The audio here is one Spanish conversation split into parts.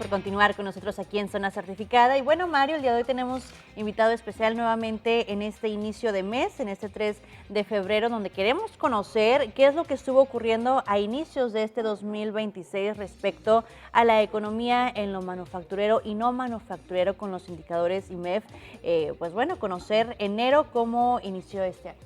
por continuar con nosotros aquí en Zona Certificada. Y bueno, Mario, el día de hoy tenemos invitado especial nuevamente en este inicio de mes, en este 3 de febrero, donde queremos conocer qué es lo que estuvo ocurriendo a inicios de este 2026 respecto a la economía en lo manufacturero y no manufacturero con los indicadores IMEF. Pues bueno, conocer enero cómo inició este año.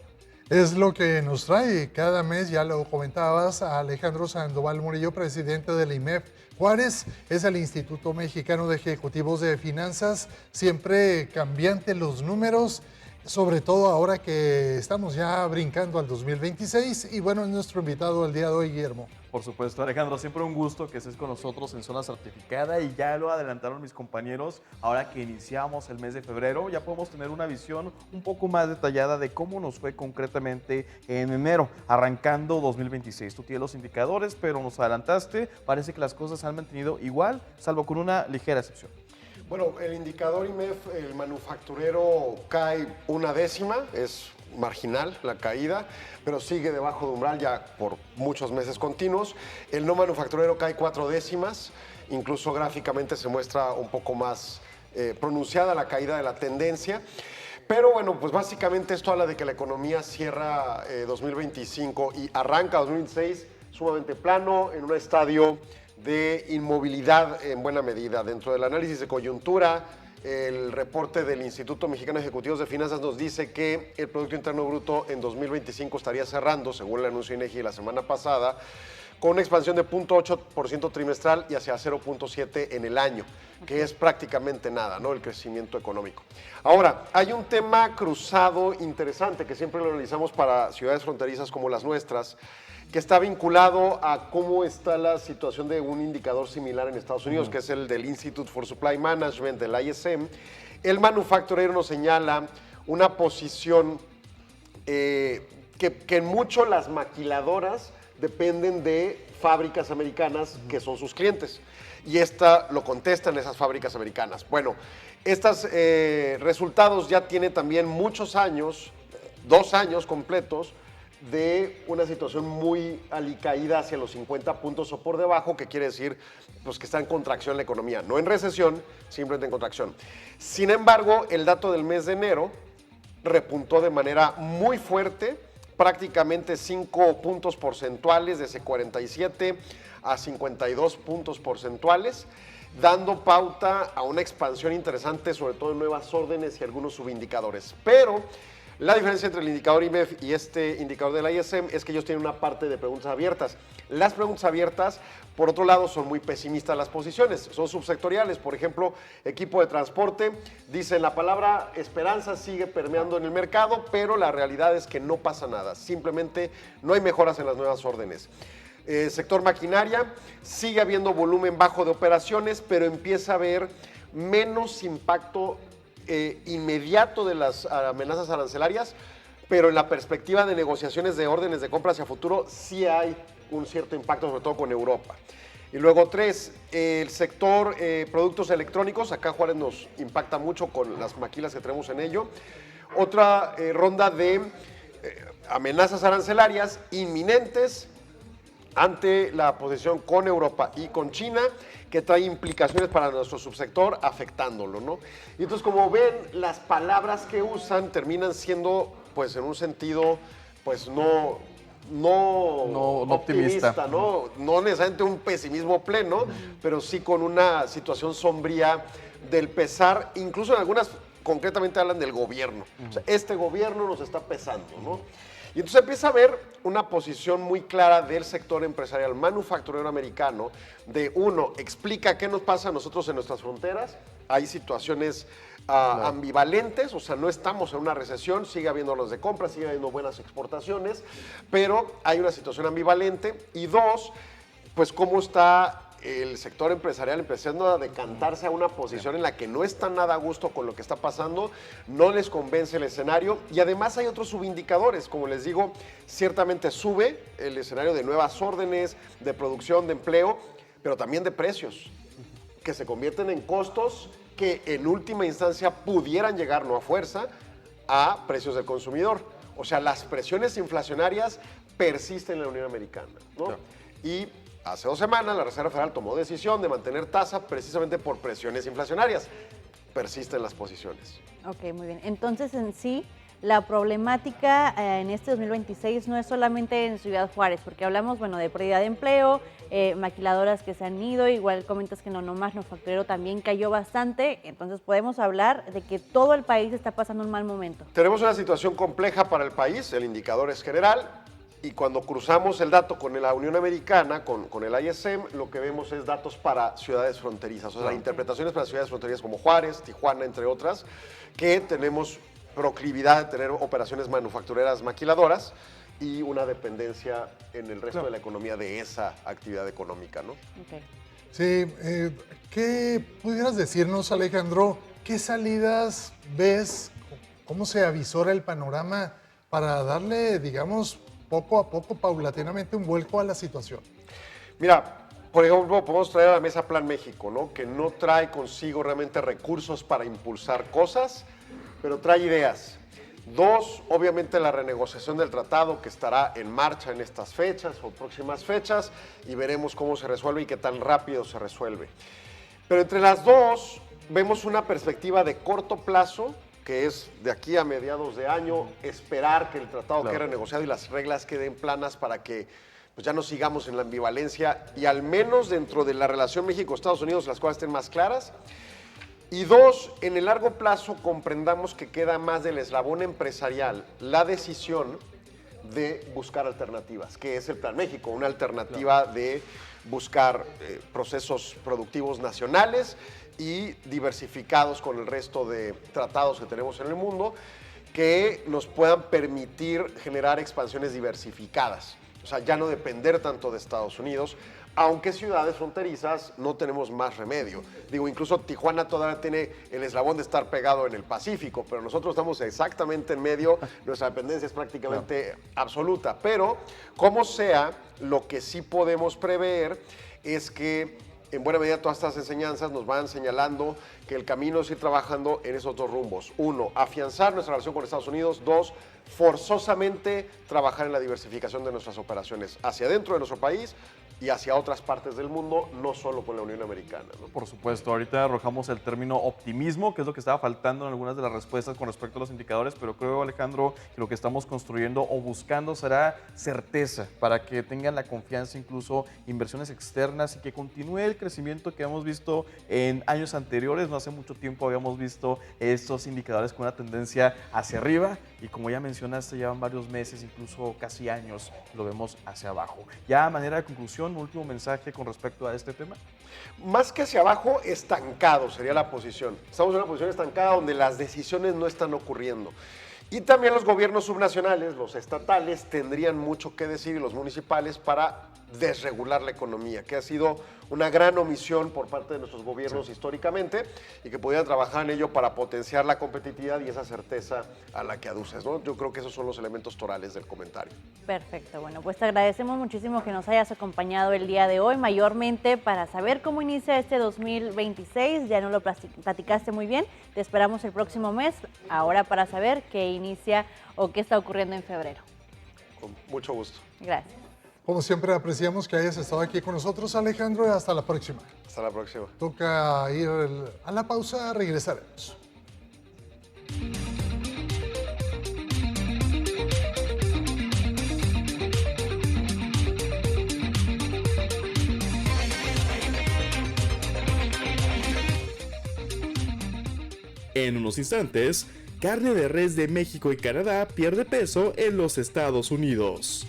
Es lo que nos trae cada mes, ya lo comentabas, a Alejandro Sandoval Murillo, presidente del IMEF. Juárez es el Instituto Mexicano de Ejecutivos de Finanzas, siempre cambiante los números, sobre todo ahora que estamos ya brincando al 2026. Y bueno, es nuestro invitado el día de hoy, Guillermo. Por supuesto, Alejandro, siempre un gusto que estés con nosotros en Zona Certificada y ya lo adelantaron mis compañeros, ahora que iniciamos el mes de febrero, ya podemos tener una visión un poco más detallada de cómo nos fue concretamente en enero, arrancando 2026. Tú tienes los indicadores, pero nos adelantaste, parece que las cosas se han mantenido igual, salvo con una ligera excepción. Bueno, el indicador IMEF, el manufacturero, cae 1/10, es marginal la caída, pero sigue debajo de umbral ya por muchos meses continuos. El no manufacturero cae 4/10, incluso gráficamente se muestra un poco más pronunciada la caída de la tendencia. Pero bueno, pues básicamente esto habla de que la economía cierra 2025 y arranca 2026 sumamente plano, en un estadio de inmovilidad en buena medida. Dentro del análisis de coyuntura, el reporte del Instituto Mexicano de Ejecutivos de Finanzas nos dice que el Producto Interno Bruto en 2025 estaría cerrando, según el anuncio INEGI la semana pasada, con una expansión de 0.8% trimestral y hacia 0.7% en el año, que es prácticamente nada, ¿no? El crecimiento económico. Ahora, hay un tema cruzado interesante que siempre lo analizamos para ciudades fronterizas como las nuestras, que está vinculado a cómo está la situación de un indicador similar en Estados Unidos, que es el del Institute for Supply Management, del ISM. El manufacturero nos señala una posición que en mucho las maquiladoras dependen de fábricas americanas que son sus clientes. Y esta lo contestan esas fábricas americanas. Bueno, estos resultados ya tienen también muchos años, 2 años completos, de una situación muy alicaída hacia los 50 puntos o por debajo, que quiere decir pues, que está en contracción la economía, no en recesión, simplemente en contracción. Sin embargo, el dato del mes de enero repuntó de manera muy fuerte, prácticamente 5 puntos porcentuales, desde 47 a 52 puntos porcentuales, dando pauta a una expansión interesante, sobre todo en nuevas órdenes y algunos subindicadores. Pero la diferencia entre el indicador IMEF y este indicador del ISM es que ellos tienen una parte de preguntas abiertas. Las preguntas abiertas, por otro lado, son muy pesimistas las posiciones, son subsectoriales. Por ejemplo, equipo de transporte, dicen la palabra esperanza sigue permeando en el mercado, pero la realidad es que no pasa nada, simplemente no hay mejoras en las nuevas órdenes. Sector maquinaria, sigue habiendo volumen bajo de operaciones, pero empieza a haber menos impacto inmediato de las amenazas arancelarias, pero en la perspectiva de negociaciones de órdenes de compra hacia futuro sí hay un cierto impacto, sobre todo con Europa. Y luego 3, el sector productos electrónicos, acá Juárez nos impacta mucho con las maquilas que tenemos en ello. Otra ronda de amenazas arancelarias inminentes ante la posición con Europa y con China, que trae implicaciones para nuestro subsector afectándolo, ¿no? Y entonces, como ven, las palabras que usan terminan siendo, pues, en un sentido, pues, no optimista, ¿no? No necesariamente un pesimismo pleno, pero sí con una situación sombría del pesar, incluso en algunas concretamente hablan del gobierno. O sea, este gobierno nos está pesando, ¿no? Y entonces empieza a haber una posición muy clara del sector empresarial manufacturero americano de, uno, explica qué nos pasa a nosotros en nuestras fronteras. Hay situaciones ambivalentes, o sea, no estamos en una recesión, sigue habiendo los de compra, sigue habiendo buenas exportaciones, pero hay una situación ambivalente. Y 2, pues cómo está el sector empresarial empezando a decantarse a una posición en la que no está nada a gusto con lo que está pasando, no les convence el escenario, y además hay otros subindicadores, como les digo, ciertamente sube el escenario de nuevas órdenes, de producción, de empleo, pero también de precios, que se convierten en costos que en última instancia pudieran llegar, no a fuerza, a precios del consumidor. O sea, las presiones inflacionarias persisten en la Unión Americana, ¿no? Claro. Y Hace 2 semanas la Reserva Federal tomó decisión de mantener tasa precisamente por presiones inflacionarias. Persisten las posiciones. Ok, muy bien. Entonces, en sí, la problemática en este 2026 no es solamente en Ciudad Juárez, porque hablamos, bueno, de pérdida de empleo, maquiladoras que se han ido, igual comentas que no nomás manufacturero también cayó bastante, entonces podemos hablar de que todo el país está pasando un mal momento. Tenemos una situación compleja para el país, el indicador es general, y cuando cruzamos el dato con la Unión Americana, con el ISM, lo que vemos es datos para ciudades fronterizas, o sea, interpretaciones para ciudades fronterizas como Juárez, Tijuana, entre otras, que tenemos proclividad de tener operaciones manufactureras maquiladoras y una dependencia en el resto de la economía de esa actividad económica, ¿no? Okay. Sí, ¿qué pudieras decirnos, Alejandro? ¿Qué salidas ves? ¿Cómo se avisora el panorama para darle, digamos, poco a poco, paulatinamente, un vuelco a la situación? Mira, por ejemplo, podemos traer a la mesa Plan México, ¿no? Que no trae consigo realmente recursos para impulsar cosas, pero trae ideas. 2, obviamente la renegociación del tratado que estará en marcha en estas fechas o próximas fechas y veremos cómo se resuelve y qué tan rápido se resuelve. Pero entre las dos vemos una perspectiva de corto plazo, que es de aquí a mediados de año, esperar que el tratado quede renegociado y las reglas queden planas para que pues, ya no sigamos en la ambivalencia y al menos dentro de la relación México-Estados Unidos las cosas estén más claras. Y 2, en el largo plazo comprendamos que queda más del eslabón empresarial la decisión de buscar alternativas, que es el Plan México, una alternativa de buscar procesos productivos nacionales y diversificados con el resto de tratados que tenemos en el mundo, que nos puedan permitir generar expansiones diversificadas. O sea, ya no depender tanto de Estados Unidos, aunque ciudades fronterizas no tenemos más remedio. Digo, incluso Tijuana todavía tiene el eslabón de estar pegado en el Pacífico, pero nosotros estamos exactamente en medio, nuestra dependencia es prácticamente absoluta. Pero, como sea, lo que sí podemos prever es que en buena medida todas estas enseñanzas nos van señalando que el camino es ir trabajando en esos 2 rumbos. 1, afianzar nuestra relación con Estados Unidos. 2, forzosamente trabajar en la diversificación de nuestras operaciones hacia dentro de nuestro país y hacia otras partes del mundo, no solo con la Unión Americana, ¿no? Por supuesto, ahorita arrojamos el término optimismo, que es lo que estaba faltando en algunas de las respuestas con respecto a los indicadores, pero creo, Alejandro, que lo que estamos construyendo o buscando será certeza para que tengan la confianza, incluso inversiones externas y que continúe el crecimiento que hemos visto en años anteriores. No hace mucho tiempo habíamos visto estos indicadores con una tendencia hacia arriba y como ya mencionaste, llevan varios meses, incluso casi años, lo vemos hacia abajo. Ya a manera de conclusión, un último mensaje con respecto a este tema. Más que hacia abajo, estancado sería la posición. Estamos en una posición estancada donde las decisiones no están ocurriendo. Y también los gobiernos subnacionales, los estatales, tendrían mucho que decir y los municipales para desregular la economía, que ha sido una gran omisión por parte de nuestros gobiernos históricamente y que podrían trabajar en ello para potenciar la competitividad y esa certeza a la que aduces, ¿no? Yo creo que esos son los elementos torales del comentario. Perfecto, bueno, pues te agradecemos muchísimo que nos hayas acompañado el día de hoy, mayormente para saber cómo inicia este 2026, ya nos lo platicaste muy bien, te esperamos el próximo mes, ahora para saber qué inicia o qué está ocurriendo en febrero. Con mucho gusto. Gracias. Como siempre, apreciamos que hayas estado aquí con nosotros, Alejandro, y hasta la próxima. Hasta la próxima. Toca ir a la pausa, regresaremos. En unos instantes, carne de res de México y Canadá pierde peso en los Estados Unidos.